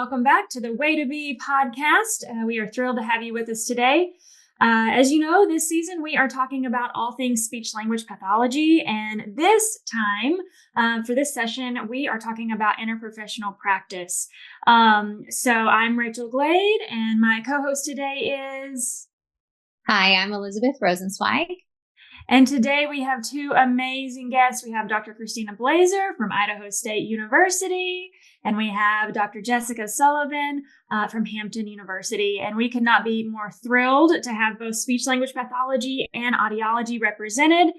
welcome back to the Way to Be podcast. We are thrilled to have you with us today. As you know, this season we are talking about all things speech-language pathology, and this time, for this session, we are talking about interprofessional practice. So I'm Rachel Glade, and my co-host today is... Hi, I'm Elizabeth Rosenzweig. And today we have two amazing guests. We have Dr. Kristina Blaiser from Idaho State University, and we have Dr. Jessica Sullivan from Hampton University. And we could not be more thrilled to have both speech-language pathology and audiology represented.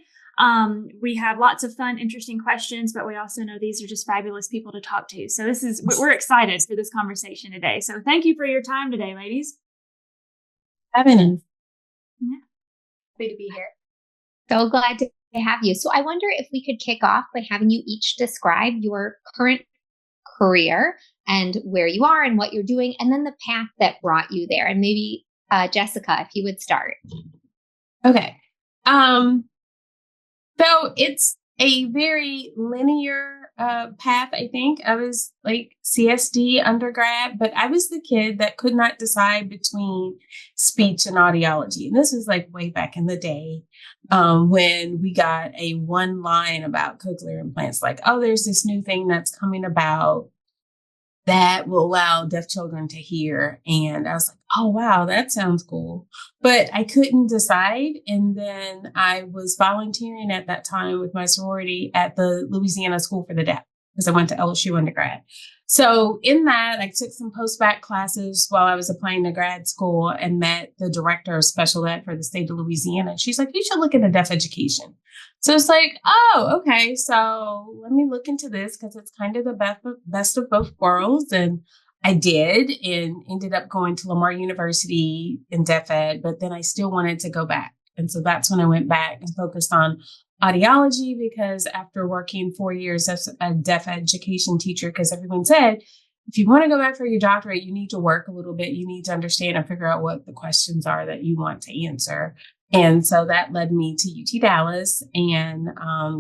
We have lots of fun, interesting questions, but we also know these are just fabulous people to talk to. So we're excited for this conversation today. So thank you for your time today, ladies. Having us. Yeah. Happy to be here. So glad to have you. So I wonder if we could kick off by having you each describe your current career and where you are and what you're doing, and then the path that brought you there. And maybe Jessica, if you would start. Okay. So it's a very linear path, I think. I was like CSD undergrad, but I was the kid that could not decide between speech and audiology. And this was like way back in the day when we got a one line about cochlear implants, like, oh, there's this new thing that's coming about that will allow deaf children to hear. And I was like, oh, wow, that sounds cool. But I couldn't decide. And then I was volunteering at that time with my sorority at the Louisiana School for the Deaf, because I went to LSU undergrad. So in that, I took some post-bac classes while I was applying to grad school and met the director of special ed for the state of Louisiana. She's like, you should look into deaf education. So it's like, oh, okay. So let me look into this because it's kind of the best of both worlds. And I did, and ended up going to Lamar University in deaf ed, but then I still wanted to go back. And so that's when I went back and focused on audiology, because after working 4 years as a deaf education teacher, because everyone said, if you want to go back for your doctorate, you need to work a little bit. You need to understand and figure out what the questions are that you want to answer. And so that led me to UT Dallas, and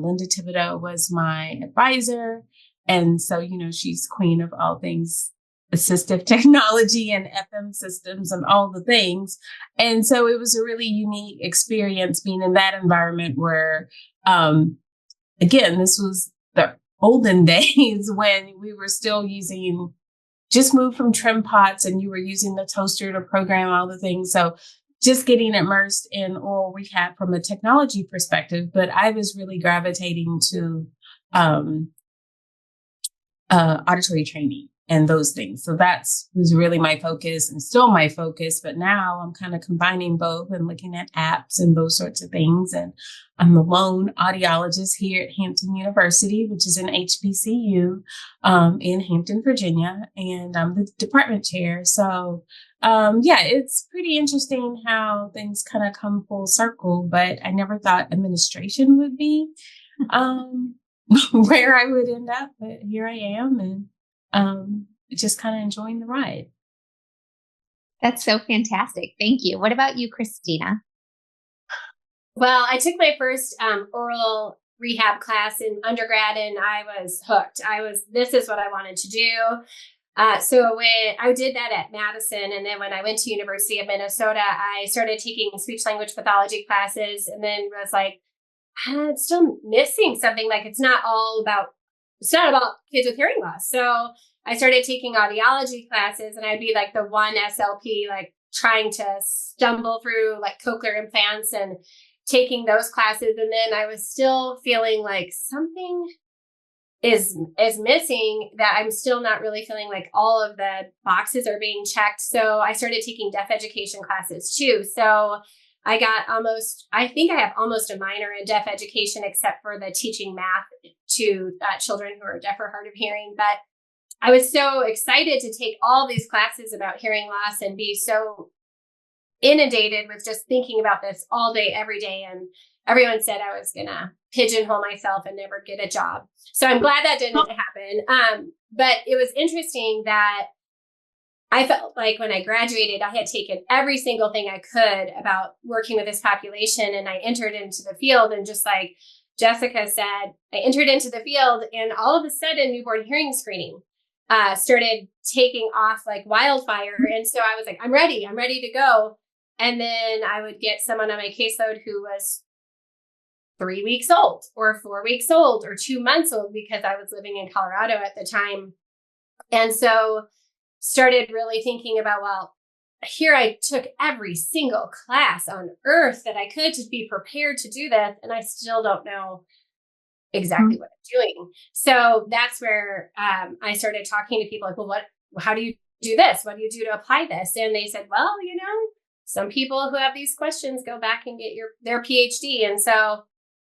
Linda Thibodeau was my advisor. And so, she's queen of all things assistive technology and FM systems and all the things. And so it was a really unique experience being in that environment where, again, this was the olden days when we were still just moved from trim pots and you were using the toaster to program all the things. So just getting immersed in oral rehab from a technology perspective, but I was really gravitating to auditory training and those things. So was really my focus and still my focus. But now I'm kind of combining both and looking at apps and those sorts of things. And I'm the lone audiologist here at Hampton University, which is an HBCU in Hampton, Virginia. And I'm the department chair. So it's pretty interesting how things kind of come full circle. But I never thought administration would be where I would end up. But here I am, and just kind of enjoying the ride. That's so fantastic. Thank you. What about you, Kristina? Well, I took my first oral rehab class in undergrad, and I was hooked. This is what I wanted to do. So when I did that at Madison, and then when I went to University of Minnesota, I started taking speech language pathology classes, and then was like, I'm still missing something. Like it's not about kids with hearing loss. So I started taking audiology classes, and I'd be like the one SLP, like trying to stumble through like cochlear implants and taking those classes. And then I was still feeling like something is missing, that I'm still not really feeling like all of the boxes are being checked. So I started taking deaf education classes too. So I think I have almost a minor in deaf education, except for the teaching math to children who are deaf or hard of hearing. But I was so excited to take all these classes about hearing loss and be so inundated with just thinking about this all day, every day. And everyone said I was going to pigeonhole myself and never get a job. So I'm glad that didn't happen. But it was interesting that I felt like when I graduated, I had taken every single thing I could about working with this population, and I entered into the field. And just like Jessica said, I entered into the field, and all of a sudden newborn hearing screening started taking off like wildfire. And so I was like, I'm ready to go. And then I would get someone on my caseload who was 3 weeks old or 4 weeks old or 2 months old, because I was living in Colorado at the time. And so started really thinking about, well, here I took every single class on earth that I could to be prepared to do this. And I still don't know exactly what I'm doing. So that's where I started talking to people like, well, how do you do this? What do you do to apply this? And they said, well, some people who have these questions go back and get their PhD. And so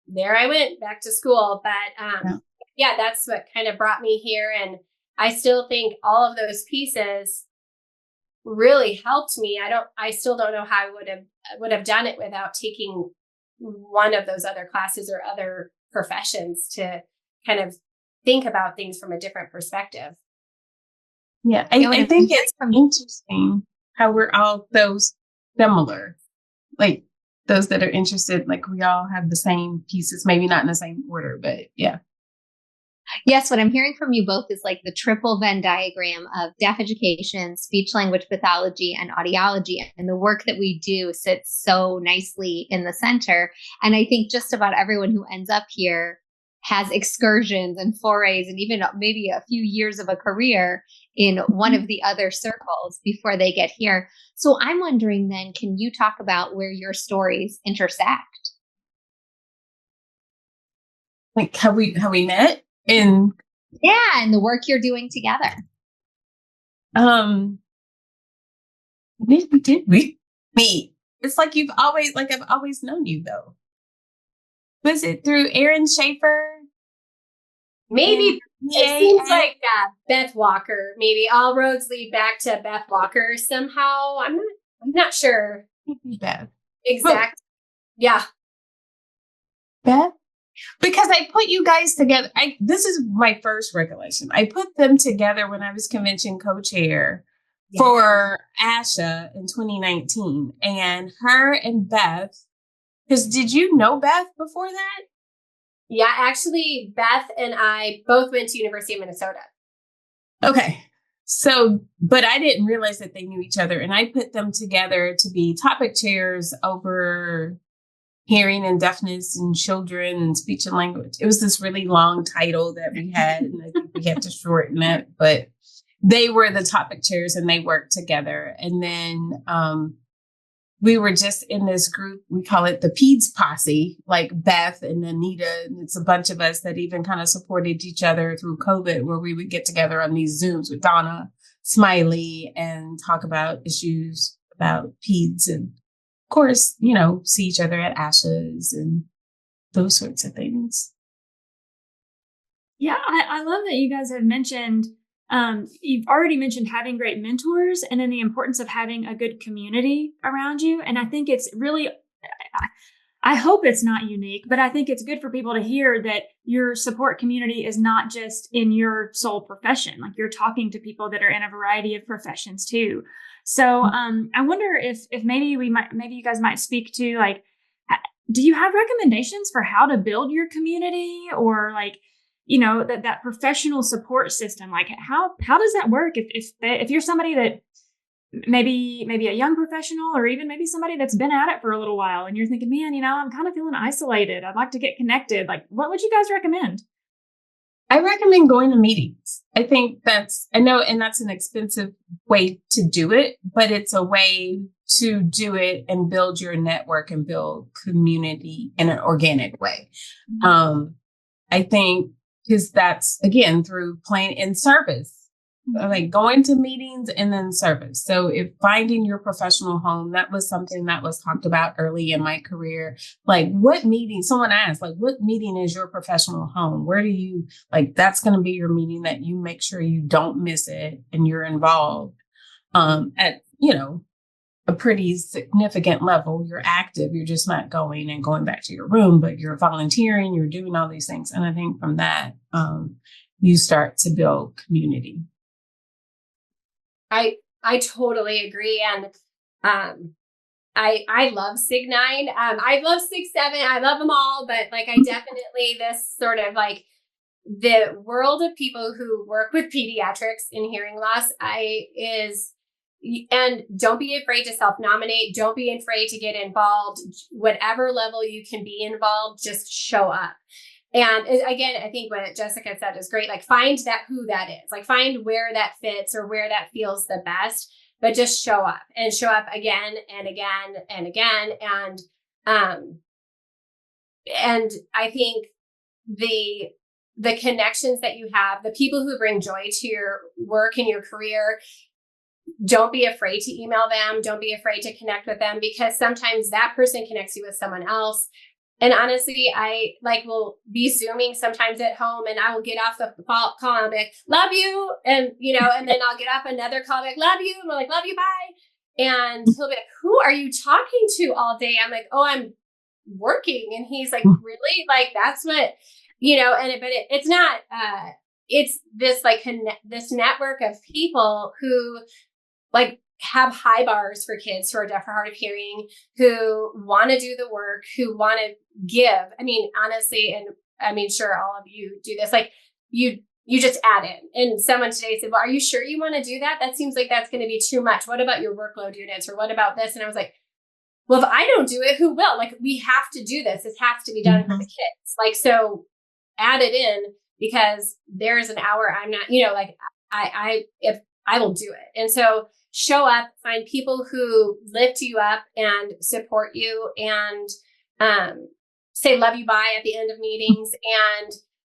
there I went back to school. But yeah, that's what kind of brought me here. And I still think all of those pieces really helped me. I still don't know how I would have done it without taking one of those other classes or other professions to kind of think about things from a different perspective. Yeah, I think it's interesting how we're all those similar, like those that are interested, like we all have the same pieces, maybe not in the same order, but yeah. Yes, what I'm hearing from you both is like the triple Venn diagram of deaf education, speech language pathology, and audiology. And the work that we do sits so nicely in the center. And I think just about everyone who ends up here has excursions and forays and even maybe a few years of a career in one of the other circles before they get here. So I'm wondering then, can you talk about where your stories intersect? Like how we met? And the work you're doing together. Did we meet? It's like I've always known you though. Was it through Aaron Schaefer? Maybe it seems like Beth Walker. Maybe all roads lead back to Beth Walker somehow. I'm not sure. Beth. Exactly. Yeah. Beth? Because I put you guys together. This is my first recollection. I put them together when I was convention co-chair for ASHA in 2019. And her and Beth, because did you know Beth before that? Yeah, actually, Beth and I both went to University of Minnesota. Okay. So, but I didn't realize that they knew each other. And I put them together to be topic chairs over hearing and deafness in children and speech and language. It was this really long title that we had, and I think we had to shorten it, but they were the topic chairs and they worked together. And then we were just in this group, we call it the PEDS posse, like Beth and Anita, and it's a bunch of us that even kind of supported each other through COVID, where we would get together on these Zooms with Donna Smiley and talk about issues about PEDS and, of course, see each other at ASHAs and those sorts of things. Yeah, I love that you guys have mentioned, you've already mentioned having great mentors and then the importance of having a good community around you. And I think it's really, I hope it's not unique, but I think it's good for people to hear that your support community is not just in your sole profession. Like you're talking to people that are in a variety of professions too. So I wonder if maybe you guys might speak to like, do you have recommendations for how to build your community, or like, that professional support system? Like how does that work? If you're somebody that maybe a young professional, or even maybe somebody that's been at it for a little while, and you're thinking, man, I'm kind of feeling isolated. I'd like to get connected. Like, what would you guys recommend? I recommend going to meetings. I think I know, and that's an expensive way to do it, but it's a way to do it and build your network and build community in an organic way. I think because that's, again, through playing in service, like going to meetings and then service. So if finding your professional home, that was something that was talked about early in my career. Like what meeting, someone asked, like, what meeting is your professional home? Where do you, like, that's going to be your meeting that you make sure you don't miss it and you're involved at, a pretty significant level. You're active. You're just not going and going back to your room, but you're volunteering, you're doing all these things. And I think from that, you start to build community. I totally agree. And I love Sig9. I love Sig7. I love them all, but like I definitely this sort of like the world of people who work with pediatrics in hearing loss, and don't be afraid to self-nominate. Don't be afraid to get involved. Whatever level you can be involved, just show up. And again, I think what Jessica said is great. Like, find who that is, like find where that fits or where that feels the best, but just show up again and again and again. And I think the connections that you have, the people who bring joy to your work and your career, don't be afraid to email them. Don't be afraid to connect with them, because sometimes that person connects you with someone else. And honestly, I will be Zooming sometimes at home, and I will get off the call and I'll be like, love you. And, and then I'll get off another call, like, love you. And I'm like, love you. Bye. And he'll be like, who are you talking to all day? I'm like, oh, I'm working. And he's like, really? Like, that's what, it's not, it's this this network of people who have high bars for kids who are deaf or hard of hearing, who want to do the work, who want to give. I mean, honestly, and I mean, sure, all of you do this. Like, you just add in. And someone today said, well, are you sure you want to do that? That seems like that's going to be too much. What about your workload units? Or what about this? And I was like, well, if I don't do it, who will? Like, we have to do this. This has to be done for the kids. So add it in, because there's an hour I'm not, if I will do it. And so show up, find people who lift you up and support you, and say love you bye at the end of meetings,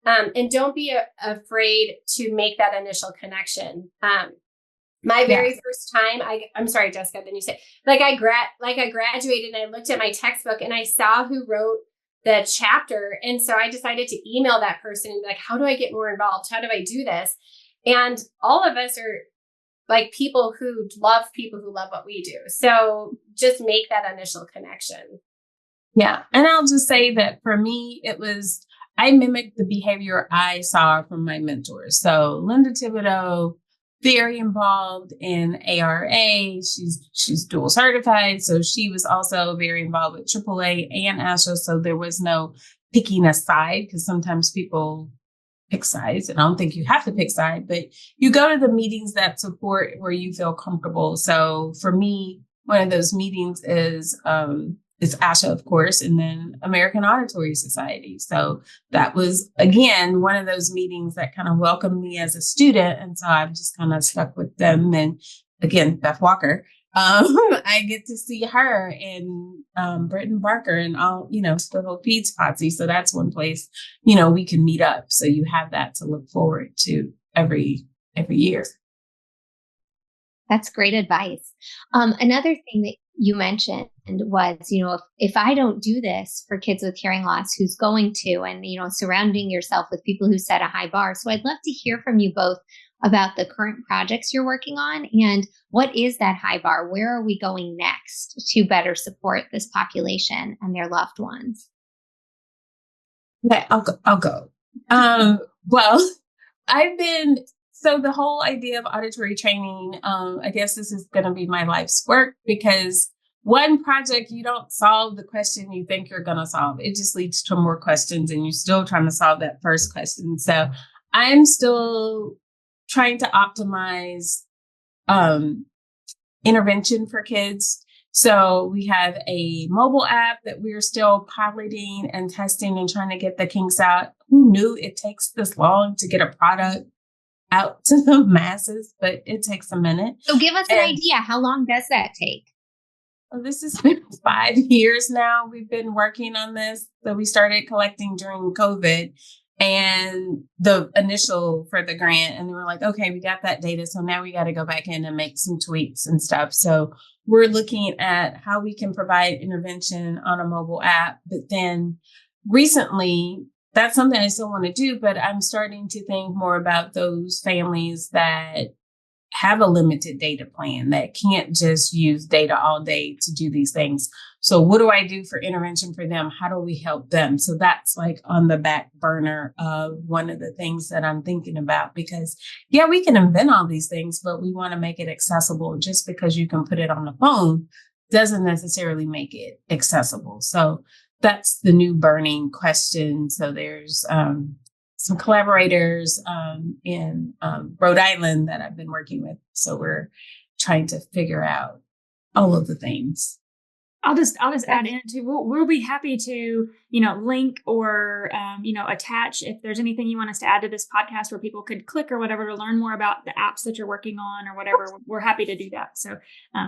and don't be afraid to make that initial connection. My very first time, I'm sorry, Jessica, then you say, I graduated and I looked at my textbook and I saw who wrote the chapter. And so I decided to email that person and be like, how do I get more involved? How do I do this? And all of us are people who love what we do. So just make that initial connection. Yeah. And I'll just say that for me, I mimicked the behavior I saw from my mentors. So Linda Thibodeau, very involved in ARA. She's dual certified. So she was also very involved with AAA and ASHA. So there was no picking a side, because sometimes people pick sides, and I don't think you have to pick side, but you go to the meetings that support where you feel comfortable. So for me, one of those meetings is ASHA, of course, and then American Auditory Society. So that was, again, one of those meetings that kind of welcomed me as a student. And so I've just kind of stuck with them. And again, Beth Walker, I get to see her and Britton Barker and all, the whole Peds Posse. So that's one place, we can meet up. So you have that to look forward to every year. That's great advice. Another thing that you mentioned was, if I don't do this for kids with hearing loss, who's going to? And, surrounding yourself with people who set a high bar. So I'd love to hear from you both about the current projects you're working on, and what is that high bar? Where are we going next to better support this population and their loved ones? Okay, I'll go. Well, so the whole idea of auditory training, I guess this is going to be my life's work, because one project, you don't solve the question you think you're going to solve. It just leads to more questions, and you're still trying to solve that first question. So I'm still trying to optimize intervention for kids. So we have a mobile app that we're still piloting and testing and trying to get the kinks out. Who knew it takes this long to get a product out to the masses, but it takes a minute. So give us an idea. How long does that take? Well, this has been 5 years now. We've been working on this. So we started collecting during COVID and the initial for the grant. And they were like, okay, we got that data. So now we got to go back in and make some tweaks and stuff. So we're looking at how we can provide intervention on a mobile app. But then recently, that's something I still want to do, but I'm starting to think more about those families that have a limited data plan, that can't just use data all day to do these things. So what do I do for intervention for them? How do we help them? So that's on the back burner of one of the things that I'm thinking about, because we can invent all these things, but we want to make it accessible. Just because you can put it on the phone doesn't necessarily make it accessible. So that's the new burning question. So there's some collaborators in Rhode Island that I've been working with. So we're trying to figure out all of the things. I'll just add in too. We'll be happy to, link or, attach if there's anything you want us to add to this podcast where people could click or whatever to learn more about the apps that you're working on or whatever. We're happy to do that. So,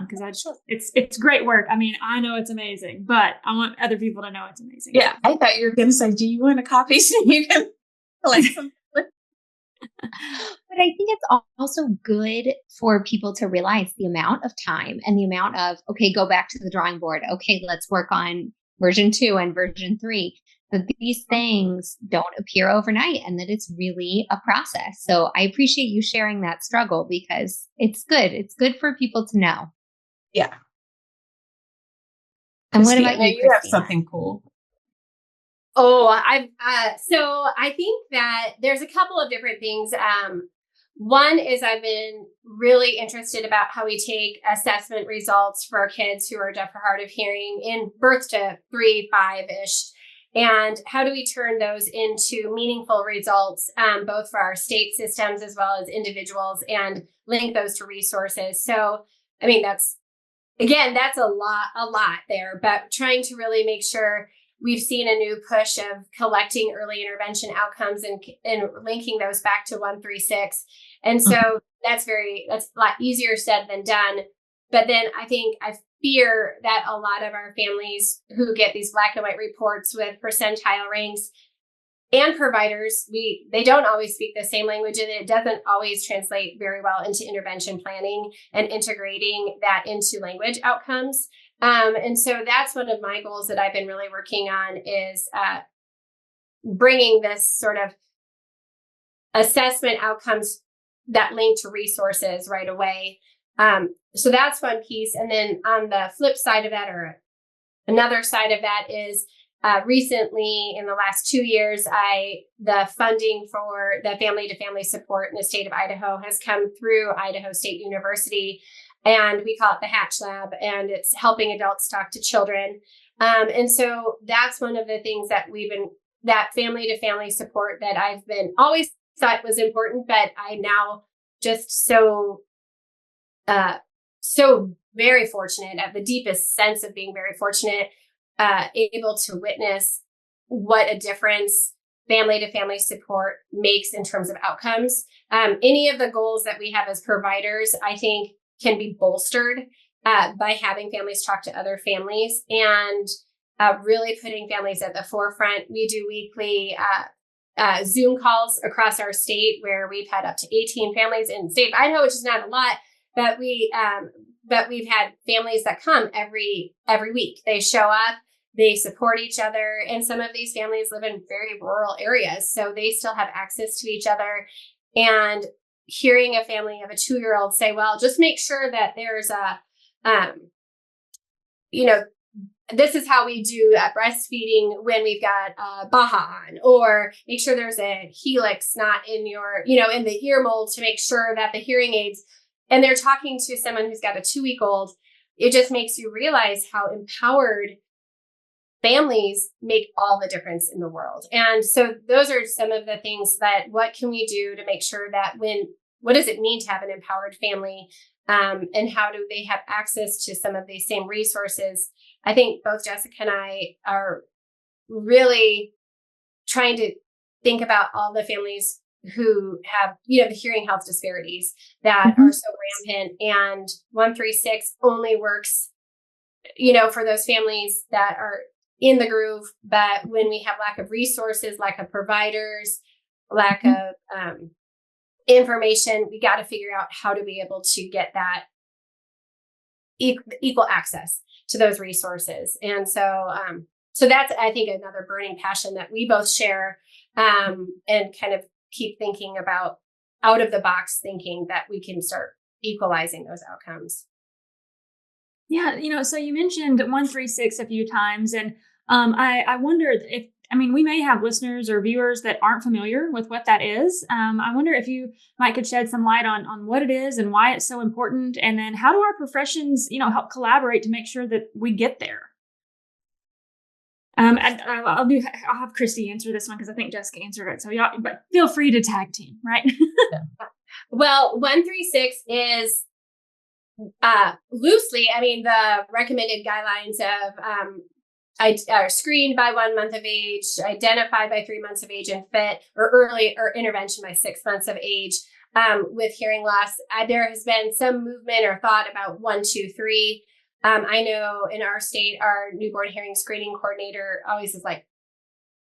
because it's great work. I mean, I know it's amazing, but I want other people to know it's amazing. Yeah, I thought you were going to say, "Do you want a copy so you can collect some?" But I think it's also good for people to realize the amount of time and the amount of, okay, go back to the drawing board. Okay, let's work on version 2 and version 3. That these things don't appear overnight and that it's really a process. So I appreciate you sharing that struggle because it's good. It's good for people to know. Yeah. And what about you, You have something cool. Oh, so I think that there's a couple of different things. One is I've been really interested about how we take assessment results for kids who are deaf or hard of hearing in birth to 3, 5-ish. And how do we turn those into meaningful results, both for our state systems as well as individuals, and link those to resources. So, I mean, that's a lot there, but trying to really make sure. We've seen a new push of collecting early intervention outcomes and linking those back to 136. And so that's a lot easier said than done. But then I fear that a lot of our families who get these black and white reports with percentile ranks and providers, they don't always speak the same language, and it doesn't always translate very well into intervention planning and integrating that into language outcomes. And so that's one of my goals that I've been really working on is bringing this sort of assessment outcomes that link to resources right away. So that's one piece. And then on the flip side of that, or another side of that, is recently in the last 2 years, the funding for the family to family support in the state of Idaho has come through Idaho State University. And we call it the Hatch Lab, and it's helping adults talk to children. And so that's one of the things that that family to family support that I've been always thought was important, but I now just so very fortunate, at the deepest sense of being very fortunate, able to witness what a difference family to family support makes in terms of outcomes. Any of the goals that we have as providers, I think, can be bolstered by having families talk to other families and really putting families at the forefront. We do weekly Zoom calls across our state where we've had up to 18 families in the state of Idaho, which is not a lot, but we've had families that come every week. They show up, they support each other, and some of these families live in very rural areas, so they still have access to each other. And hearing a family of a 2-year-old say, well, just make sure that there's this is how we do breastfeeding when we've got Baha on, or make sure there's a helix not in your, in the ear mold to make sure that the hearing aids, and they're talking to someone who's got a 2-week-old. It just makes you realize how empowered families make all the difference in the world. And so those are some of the things that, what can we do to make sure that what does it mean to have an empowered family? And how do they have access to some of these same resources? I think both Jessica and I are really trying to think about all the families who have, the hearing health disparities that are so rampant, and 136 only works, for those families that are in the groove. But when we have lack of resources, lack of providers, lack of information, we got to figure out how to be able to get that equal access to those resources. And so that's, I think, another burning passion that we both share, and kind of keep thinking about out of the box thinking that we can start equalizing those outcomes. Yeah. So you mentioned 136 a few times, and I wonder if, we may have listeners or viewers that aren't familiar with what that is. I wonder if you could shed some light on what it is and why it's so important. And then how do our professions, help collaborate to make sure that we get there? And I'll have Christy answer this one because I think Jessica answered it. So y'all, but feel free to tag team, right? Well, 136 is loosely, I mean, the recommended guidelines of are screened by 1 month of age, identified by 3 months of age, and fit or early or intervention by 6 months of age with hearing loss. There has been some movement or thought about 1, 2, 3. I know in our state, our newborn hearing screening coordinator always is like,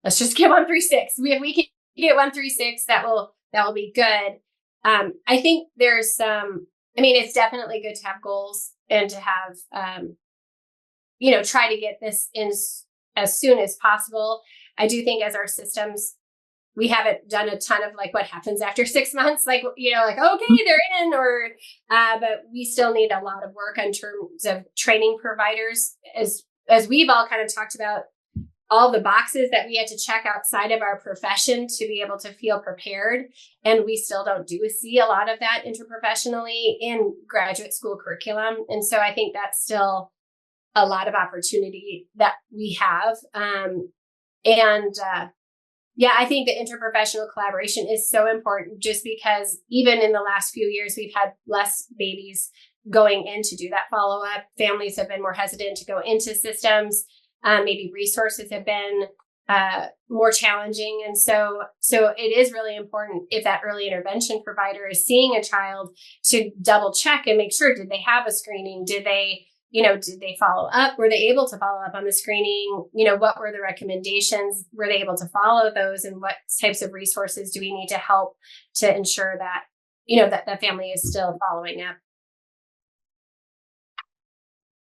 let's just get 136. If we can get 136, that will be good. I think there's some, I mean, it's definitely good to have goals and to have, try to get this in as soon as possible. I do think as our systems, we haven't done a ton of like what happens after 6 months, like, okay, they're in, but we still need a lot of work in terms of training providers, as we've all kind of talked about all the boxes that we had to check outside of our profession to be able to feel prepared. And we still don't see a lot of that interprofessionally in graduate school curriculum. And so I think that's still a lot of opportunity that we have. I think the interprofessional collaboration is so important just because even in the last few years, we've had less babies going in to do that follow-up. Families have been more hesitant to go into systems. Maybe resources have been more challenging. And so it is really important if that early intervention provider is seeing a child to double check and make sure, did they have a screening? Did they follow up? Were they able to follow up on the screening? What were the recommendations? Were they able to follow those? And what types of resources do we need to help to ensure that, that the family is still following up?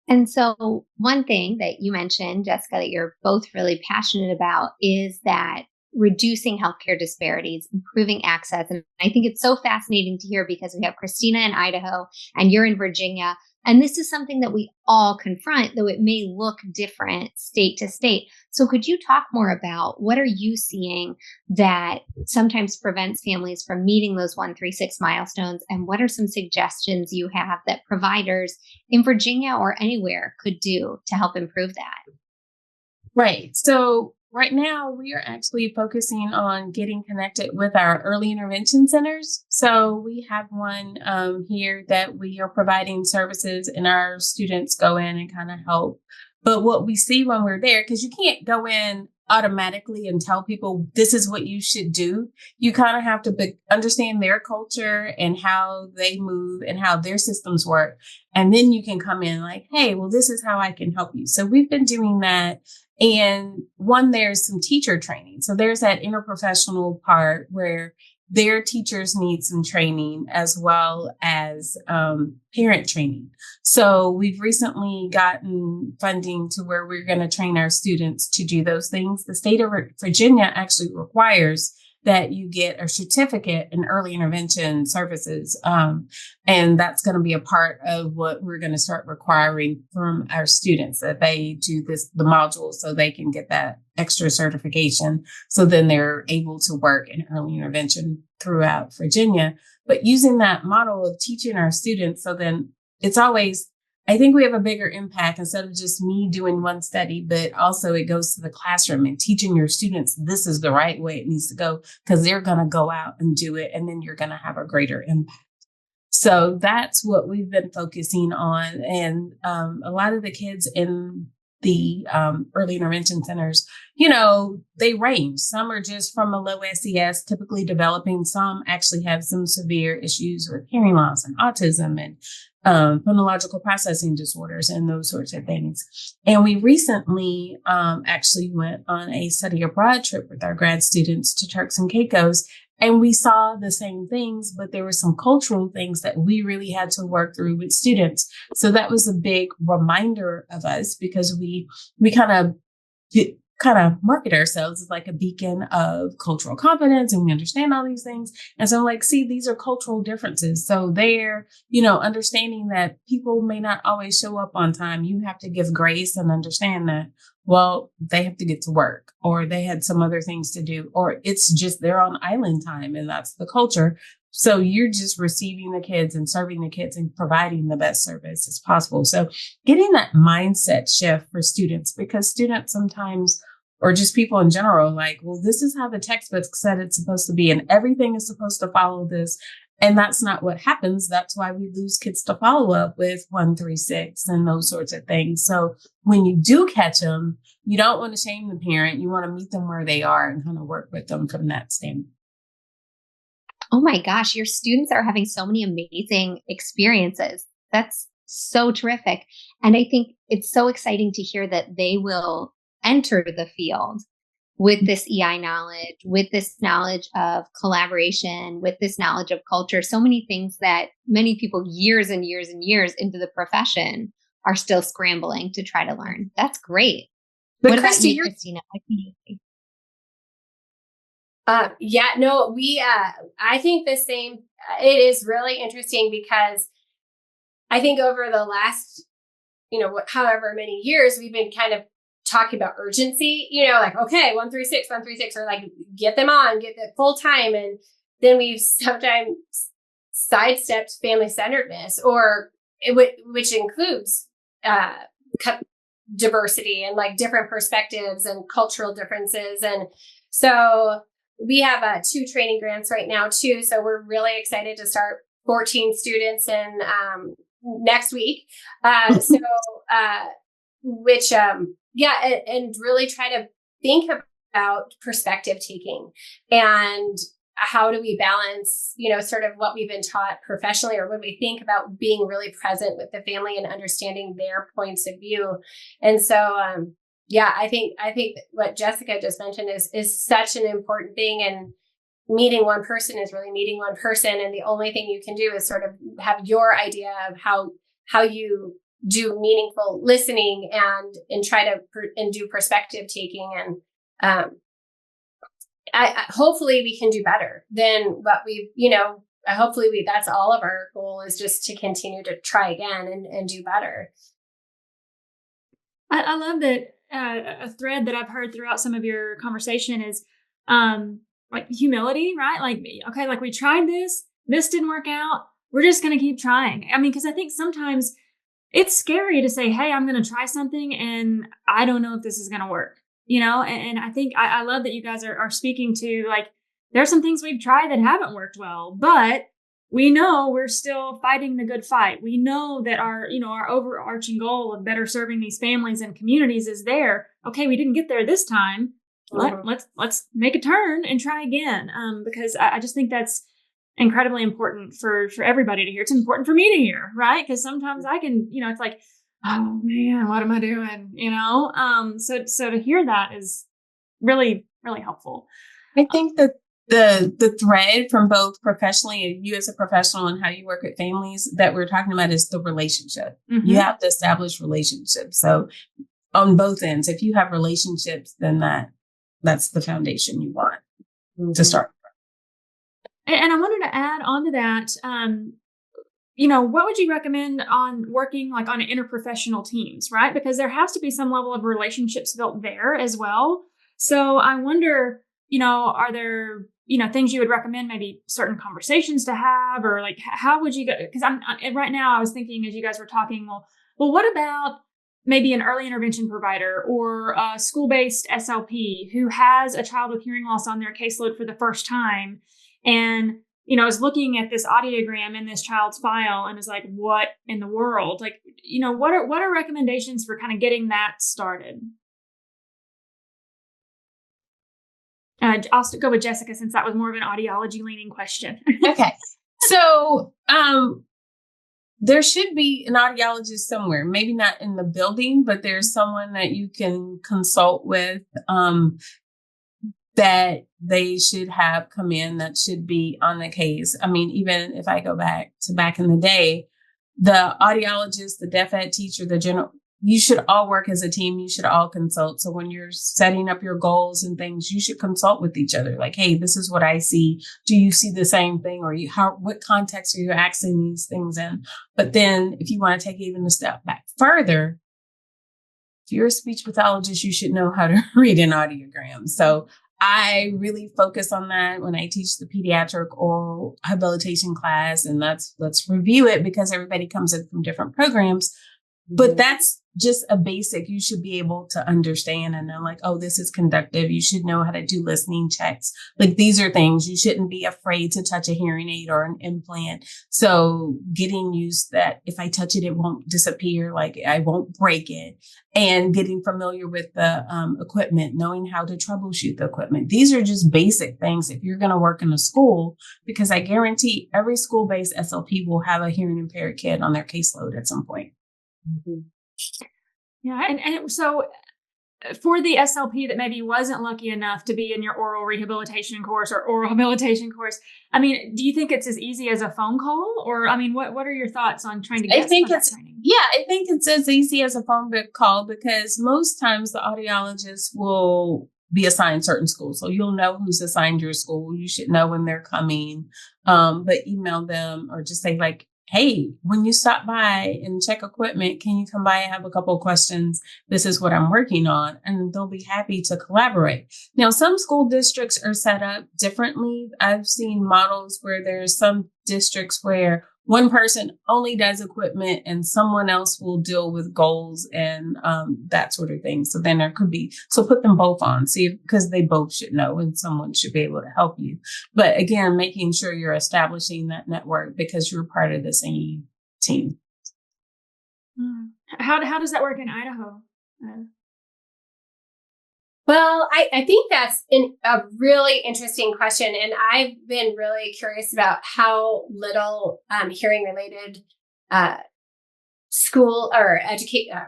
And so one thing that you mentioned, Jessica, that you're both really passionate about is that reducing healthcare disparities, improving access. And I think it's so fascinating to hear because we have Kristina in Idaho and you're in Virginia. And this is something that we all confront, though it may look different state to state. So could you talk more about what are you seeing that sometimes prevents families from meeting those 136 milestones? And what are some suggestions you have that providers in Virginia or anywhere could do to help improve that? Right. So right now, we are actually focusing on getting connected with our early intervention centers. So we have one here that we are providing services and our students go in and kind of help. But what we see when we're there, because you can't go in automatically and tell people this is what you should do. You kind of have to understand their culture and how they move and how their systems work. And then you can come in like, hey, well, this is how I can help you. So we've been doing that. And there's some teacher training. So there's that interprofessional part where their teachers need some training as well as parent training. So we've recently gotten funding to where we're going to train our students to do those things. The state of Virginia actually requires that you get a certificate in early intervention services. And that's going to be a part of what we're going to start requiring from our students, that they do the modules so they can get that extra certification. So then they're able to work in early intervention throughout Virginia. But using that model of teaching our students, so then it's always, I think we have a bigger impact instead of just me doing one study, but also it goes to the classroom and teaching your students this is the right way it needs to go, because they're going to go out and do it. And then you're going to have a greater impact. So that's what we've been focusing on. And a lot of the kids in the early intervention centers, they range. Some are just from a low SES, typically developing. Some actually have some severe issues with hearing loss and autism and phonological processing disorders and those sorts of things. And we recently actually went on a study abroad trip with our grad students to Turks and Caicos, and we saw the same things, but there were some cultural things that we really had to work through with students. So that was a big reminder of us, because we kind of market ourselves as like a beacon of cultural competence, and we understand all these things. And so these are cultural differences. So they're, understanding that people may not always show up on time. You have to give grace and understand that, well, they have to get to work, or they had some other things to do, or it's just they're on island time and that's the culture. So you're just receiving the kids and serving the kids and providing the best service as possible. So getting that mindset shift for students, because students sometimes or just people in general, like, well, this is how the textbook said it's supposed to be, and everything is supposed to follow this. And that's not what happens. That's why we lose kids to follow up with 1 through 6 and those sorts of things. So when you do catch them, you don't want to shame the parent. You want to meet them where they are and kind of work with them from that standpoint. Oh my gosh, your students are having so many amazing experiences. That's so terrific. And I think it's so exciting to hear that they will enter the field with this EI knowledge, with this knowledge of collaboration, with this knowledge of culture, so many things that many people years and years and years into the profession are still scrambling to try to learn. That's great. But what about you, Kristina, Kristina? What do you think? I think the same. It is really interesting because I think over the last, however many years, we've been kind of talking about urgency, like, okay, 1 through 6, or like, get them on, get the full time. And then we've sometimes sidestepped family centeredness, which includes diversity and like different perspectives and cultural differences. And so we have 2 training grants right now too. So we're really excited to start 14 students in next week. And really try to think about perspective taking and how do we balance, sort of what we've been taught professionally, or when we think about being really present with the family and understanding their points of view. And so, I think what Jessica just mentioned is such an important thing. And meeting one person is really meeting one person. And the only thing you can do is sort of have your idea of how you do meaningful listening and try to and do perspective taking. And hopefully we can do better than what we've, that's all of our goal, is just to continue to try again and do better. I love that. A thread that I've heard throughout some of your conversation is like humility, right? Like, okay, like we tried this didn't work out. We're just going to keep trying. I mean, because I think sometimes it's scary to say, hey, I'm going to try something and I don't know if this is going to work, and I think I love that you guys are speaking to, like, there's some things we've tried that haven't worked well, but we know we're still fighting the good fight. We know that our overarching goal of better serving these families and communities is there. Okay, we didn't get there this time. Let's make a turn and try again. Because I just think that's incredibly important for everybody to hear. It's important for me to hear, right? Because sometimes I can, it's like, oh man, what am I doing? So to hear that is really, really helpful. I think that the thread from both professionally, you as a professional, and how you work with families that we're talking about is the relationship. Mm-hmm. You have to establish relationships. So on both ends, if you have relationships, then that's the foundation you want to start from. And I wanted to add on to that, what would you recommend on working like on interprofessional teams, right? Because there has to be some level of relationships built there as well. So I wonder, are there, things you would recommend, maybe certain conversations to have, or like, how would you go? Because right now I was thinking as you guys were talking, well, what about maybe an early intervention provider or a school-based SLP who has a child with hearing loss on their caseload for the first time and, is looking at this audiogram in this child's file and is like, what in the world? Like, what are recommendations for kind of getting that started? I'll go with Jessica since that was more of an audiology leaning question. Okay. So, there should be an audiologist somewhere, maybe not in the building, but there's someone that you can consult with, that they should have come in, that should be on the case. I mean, even if I go back in the day, the audiologist, the deaf ed teacher, you should all work as a team. You should all consult. So when you're setting up your goals and things, you should consult with each other. Like, hey, this is what I see. Do you see the same thing? Or what context are you asking these things in? But then if you want to take even a step back further, if you're a speech pathologist, you should know how to read an audiogram. So I really focus on that when I teach the pediatric oral habilitation class. And let's review it, because everybody comes in from different programs. But that's just a basic you should be able to understand and know, like, oh, this is conductive. You should know how to do listening checks. Like, these are things you shouldn't be afraid to touch a hearing aid or an implant. So getting used that if I touch it, it won't disappear. Like, I won't break it. And getting familiar with the equipment, knowing how to troubleshoot the equipment. These are just basic things if you're going to work in a school, because I guarantee every school-based SLP will have a hearing impaired kid on their caseload at some point. Mm-hmm. Yeah. And so for the SLP that maybe wasn't lucky enough to be in your oral rehabilitation course or oral habilitation course, I mean, do you think it's as easy as a phone call? Or, I mean, what are your thoughts on trying to get some of that training? Yeah, I think it's as easy as a phone call, because most times the audiologists will be assigned certain schools. So you'll know who's assigned your school. You should know when they're coming, but email them or just say, like, hey, when you stop by and check equipment, can you come by and have a couple of questions? This is what I'm working on. And they'll be happy to collaborate. Now, some school districts are set up differently. I've seen models where there's some districts where one person only does equipment and someone else will deal with goals and that sort of thing. So then there could be, so put them both on, see, because they both should know and someone should be able to help you. But again, making sure you're establishing that network because you're part of the same team. How does that work in Idaho? Well, I think that's a really interesting question. And I've been really curious about how little hearing related school or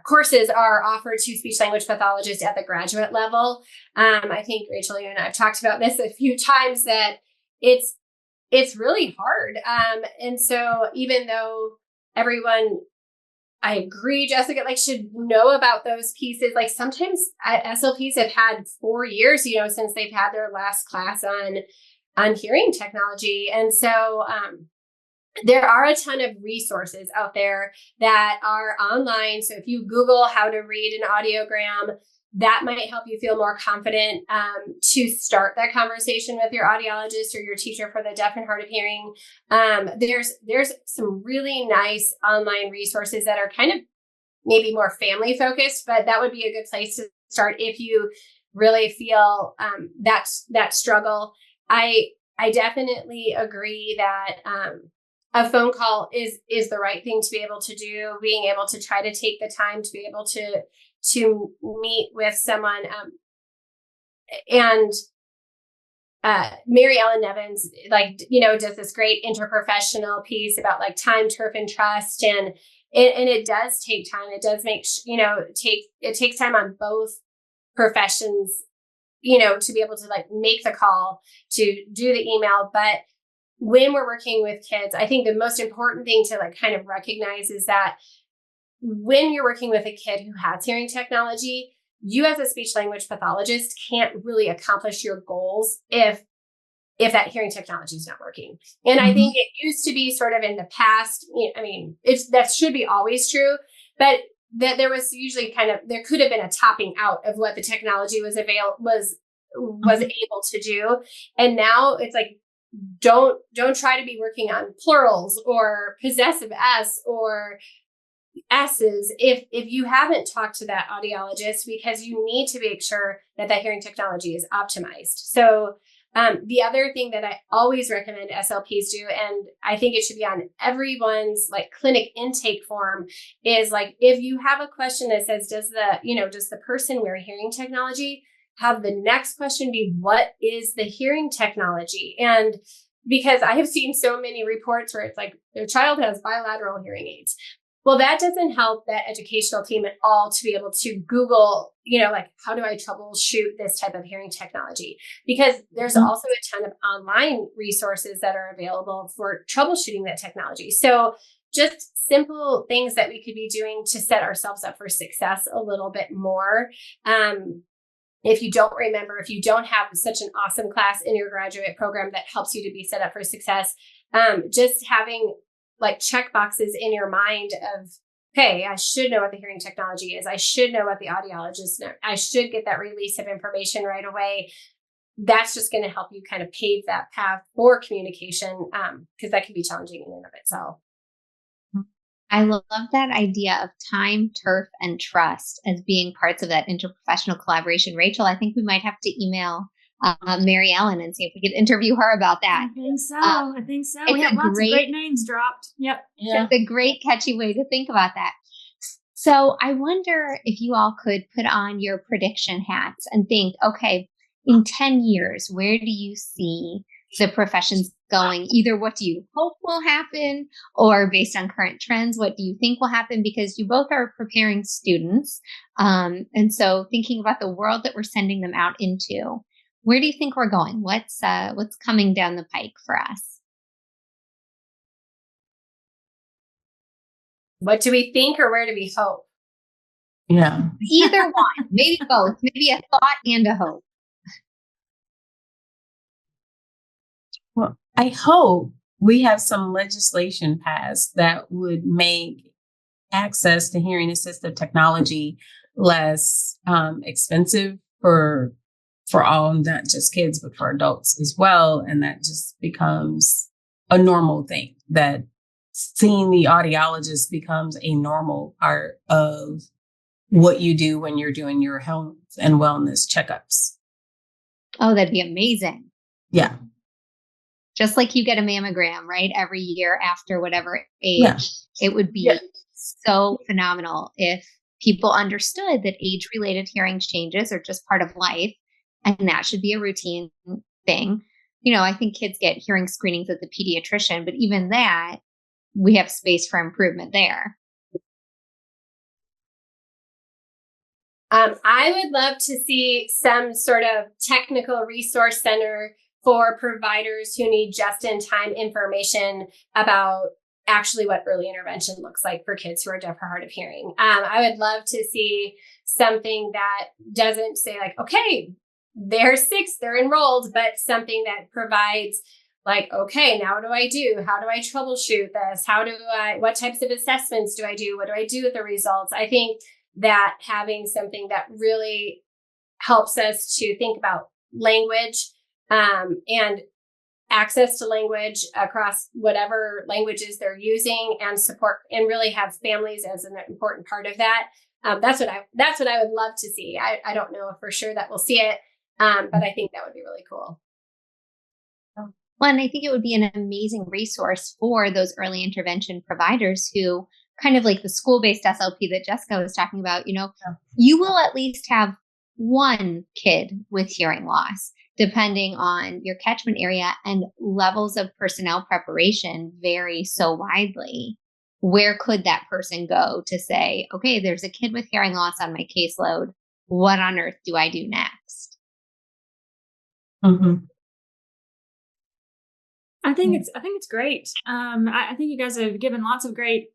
courses are offered to speech language pathologists at the graduate level. I think, Rachel, you and I have talked about this a few times, that it's really hard. And so even though everyone, I agree, Jessica, like, should know about those pieces. Like, sometimes SLPs have had 4 years, since they've had their last class on hearing technology. And so there are a ton of resources out there that are online. So if you Google how to read an audiogram, that might help you feel more confident to start that conversation with your audiologist or your teacher for the deaf and hard of hearing. There's some really nice online resources that are kind of maybe more family focused, but that would be a good place to start if you really feel that struggle. I definitely agree that a phone call is the right thing to be able to do. Being able to try to take the time to be able to meet with someone. And Mary Ellen Nevins, does this great interprofessional piece about like time, turf, and trust. And it does take time. It does it takes time on both professions, to be able to like make the call, to do the email. But when we're working with kids, I think the most important thing to like kind of recognize is that when you're working with a kid who has hearing technology, you as a speech language pathologist can't really accomplish your goals if that hearing technology is not working. And I think it used to be sort of in the past, that should be always true, but that there was usually there could have been a topping out of what the technology was able to do. And now it's like, don't try to be working on plurals or possessive S or S's if you haven't talked to that audiologist, because you need to make sure that hearing technology is optimized. So the other thing that I always recommend SLPs do, and I think it should be on everyone's like clinic intake form, is like, if you have a question that says, does the person wear hearing technology, have the next question be, what is the hearing technology? And because I have seen so many reports where it's like their child has bilateral hearing aids. Well, that doesn't help that educational team at all to be able to Google, like, how do I troubleshoot this type of hearing technology? Because there's also a ton of online resources that are available for troubleshooting that technology. So just simple things that we could be doing to set ourselves up for success a little bit more. If you don't have such an awesome class in your graduate program that helps you to be set up for success, just having like check boxes in your mind of, hey, I should know what the hearing technology is. I should know what the audiologists know. I should get that release of information right away. That's just going to help you kind of pave that path for communication, because that can be challenging in and of itself. I love that idea of time, turf, and trust as being parts of that interprofessional collaboration. Rachel, I think we might have to email Mary Ellen and see if we could interview her about that. I think so. I think so. We have lots of great names dropped. Yep. Yeah. It's a great, catchy way to think about that. So I wonder if you all could put on your prediction hats and think, okay, in 10 years, where do you see the professions going? Either what do you hope will happen, or based on current trends, what do you think will happen? Because you both are preparing students. And so thinking about the world that we're sending them out into, where do you think we're going? What's coming down the pike for us? What do we think, or where do we hope? Yeah. Either one, maybe both, maybe a thought and a hope. Well, I hope we have some legislation passed that would make access to hearing assistive technology less expensive for all, not just kids, but for adults as well. And that just becomes a normal thing, that seeing the audiologist becomes a normal part of what you do when you're doing your health and wellness checkups. Oh, that'd be amazing. Yeah. Just like you get a mammogram, right? Every year after whatever age, It would be so phenomenal if people understood that age-related hearing changes are just part of life, and that should be a routine thing. You know, I think kids get hearing screenings at the pediatrician, but even that, we have space for improvement there. I would love to see some sort of technical resource center for providers who need just-in-time information about actually what early intervention looks like for kids who are deaf or hard of hearing. I would love to see something that doesn't say like, okay, they're 6, they're enrolled, but something that provides like, okay, now what do I do? How do I troubleshoot this? What types of assessments do I do? What do I do with the results? I think that having something that really helps us to think about language and access to language across whatever languages they're using, and support, and really have families as an important part of that. That's what I would love to see. I don't know if for sure that we'll see it, but I think that would be really cool. Well, and I think it would be an amazing resource for those early intervention providers who, kind of like the school-based SLP that Jessica was talking about, you will at least have one kid with hearing loss, depending on your catchment area, and levels of personnel preparation vary so widely. Where could that person go to say, okay, there's a kid with hearing loss on my caseload. What on earth do I do next? Mm-hmm. I think it's great. I think you guys have given lots of great,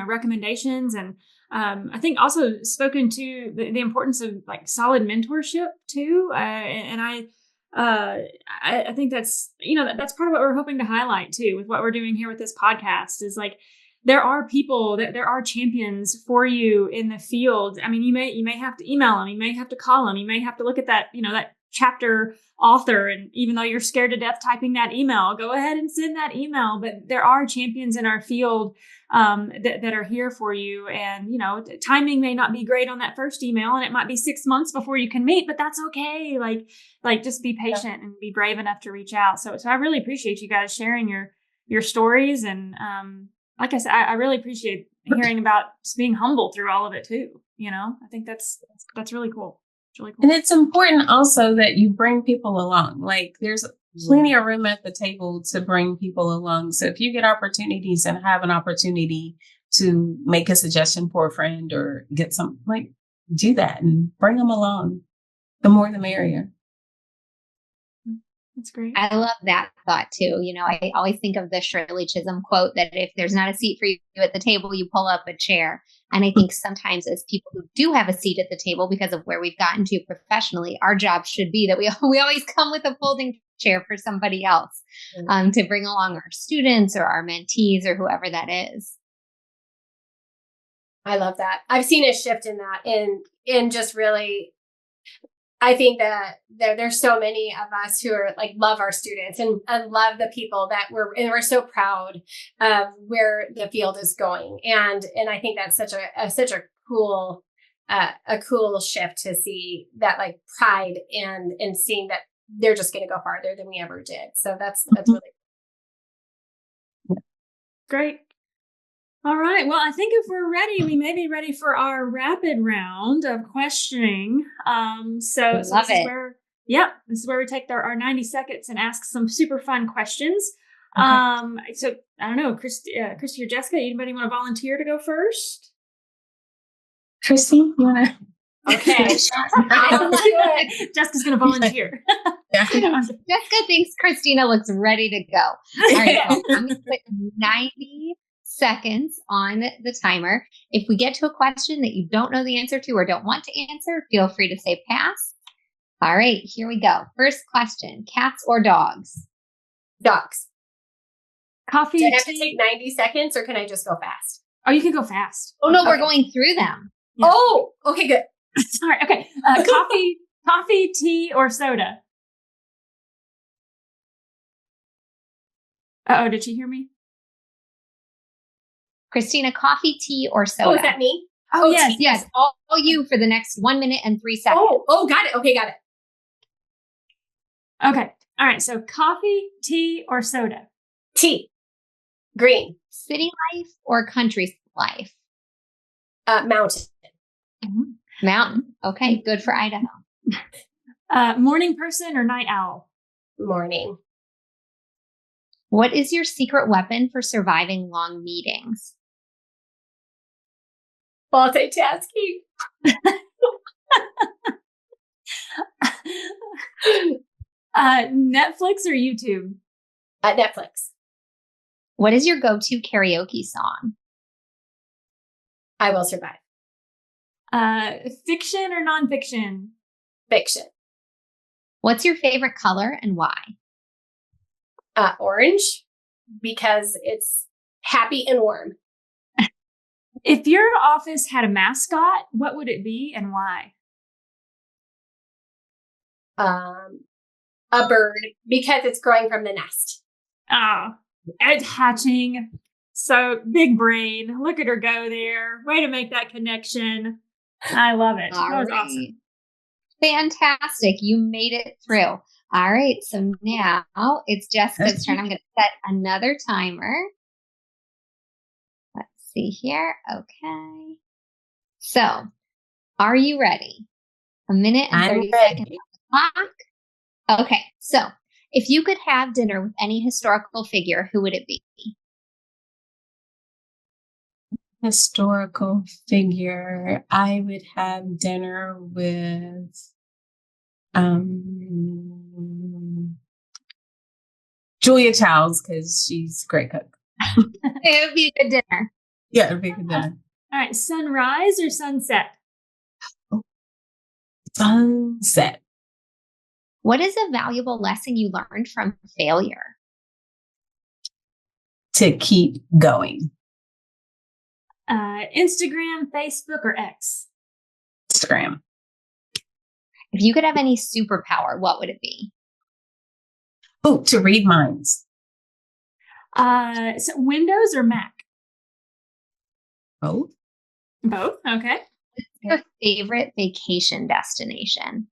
recommendations, and I think also spoken to the importance of like solid mentorship too. And I think that's that's part of what we're hoping to highlight too with what we're doing here with this podcast is like there are people there are champions for you in the field. I mean, you may have to email them, you may have to call them, you may have to look at that that chapter author, and even though you're scared to death typing that email, go ahead and send that email. But there are champions in our field that are here for you, and timing may not be great on that first email, and it might be 6 months before you can meet, but that's okay. Like just be patient and be brave enough to reach out. So I really appreciate you guys sharing your stories, and like I said, I really appreciate hearing about just being humble through all of it too. I think that's really cool. Really cool. And it's important also that you bring people along. Like there's plenty of room at the table to bring people along. So if you get opportunities and have an opportunity to make a suggestion for a friend or get some, do that and bring them along. The more the merrier. That's great. I love that thought too. I always think of the Shirley Chisholm quote that if there's not a seat for you at the table, you pull up a chair. And I think sometimes as people who do have a seat at the table because of where we've gotten to professionally, our job should be that we always come with a folding chair for somebody else to bring along our students or our mentees or whoever that is. I love that. I've seen a shift in that in just really I think that there's so many of us who are like, love our students and love the people that we're so proud of where the field is going. And I think that's such a cool, a cool shift to see that like pride and seeing that they're just going to go farther than we ever did. So that's really great. All right. Well, I think if we're ready, we may be ready for our rapid round of questioning. So this is where, this is where we take our 90 seconds and ask some super fun questions. Okay. So I don't know, Christy or Jessica, anybody want to volunteer to go first? Christy, you want to? Okay. Jessica's going to volunteer. Jessica thinks Kristina looks ready to go. All right. So I'm going to put 90 seconds on the timer. If we get to a question that you don't know the answer to or don't want to answer, feel free to say pass. All right, here we go. First question, cats or dogs? Dogs. Coffee. Do I have to take 90 seconds or can I just go fast? Oh, you can go fast. Oh, no, we're going through them. Yeah. Oh, okay, good. All right, okay. Coffee, tea, or soda? Uh-oh, did she hear me? Kristina, coffee, tea, or soda? Oh, is that me? Oh, yes. Yes. All you for the next 1 minute and 3 seconds. Oh, got it. Okay, got it. Okay. All right. So coffee, tea, or soda? Tea. Green. City life or country life? Mountain. Mm-hmm. Mountain. Okay. Good for Idaho. Morning person or night owl? Morning. What is your secret weapon for surviving long meetings? Multitasking. Netflix or YouTube? Netflix. What is your go-to karaoke song? I Will Survive. Fiction or nonfiction? Fiction. What's your favorite color and why? Orange, because it's happy and warm. If your office had a mascot, what would it be and why? A bird, because it's growing from the nest. It's hatching. So big brain. Look at her go there. Way to make that connection. I love it. That was awesome. Fantastic. You made it through. All right. So now it's Jessica's turn. I'm going to set another timer. Let's see here. Okay. So are you ready? 1 minute and 30 seconds on the clock. Okay. So if you could have dinner with any historical figure, who would it be? Historical figure. I would have dinner with Julia Childs because she's a great cook. It would be a good dinner. Yeah, it would be a good dinner. All right, sunrise or sunset? Sunset. What is a valuable lesson you learned from failure? To keep going. Instagram, Facebook, or X? Instagram. If you could have any superpower, what would it be? Oh, to read minds. So Windows or Mac? Both. Both. Okay. What's your favorite vacation destination?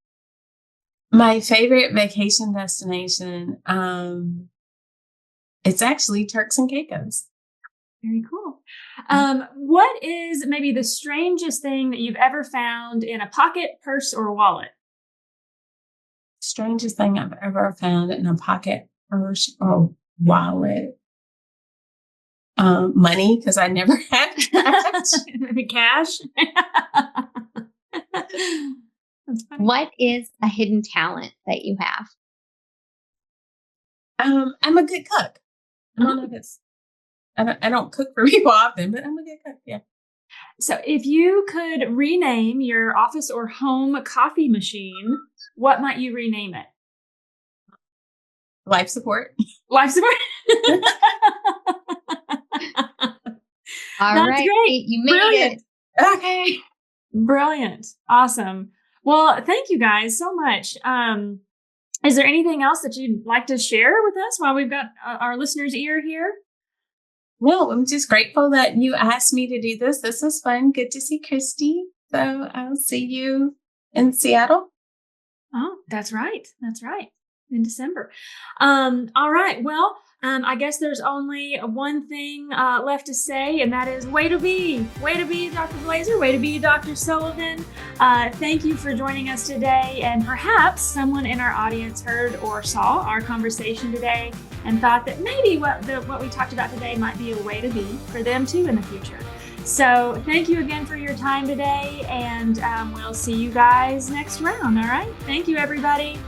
My favorite vacation destination, it's actually Turks and Caicos. Very cool. What is maybe the strangest thing that you've ever found in a pocket, purse, or wallet? Strangest thing I've ever found in a pocket, purse, or wallet. Money, because I never had cash. Cash. What is a hidden talent that you have? I'm a good cook. I don't know if it's. I don't cook for people often, but I'm a good cook. Yeah. So, if you could rename your office or home coffee machine, what might you rename it? Life support. Life support. All That's right. Great. You made Brilliant. it. Okay. Brilliant. Awesome. Well, thank you guys so much. Is there anything else that you'd like to share with us while we've got our listeners' ear here? No, I'm just grateful that you asked me to do this. This was fun. Good to see Christy. So I'll see you in Seattle. Oh, that's right. That's right. In December. All right. Well, I guess there's only one thing left to say, and that is way to be, Dr. Blaiser, way to be, Dr. Sullivan. Thank you for joining us today. And perhaps someone in our audience heard or saw our conversation today and thought that maybe what we talked about today might be a way to be for them too in the future. So thank you again for your time today, and we'll see you guys next round. All right. Thank you, everybody.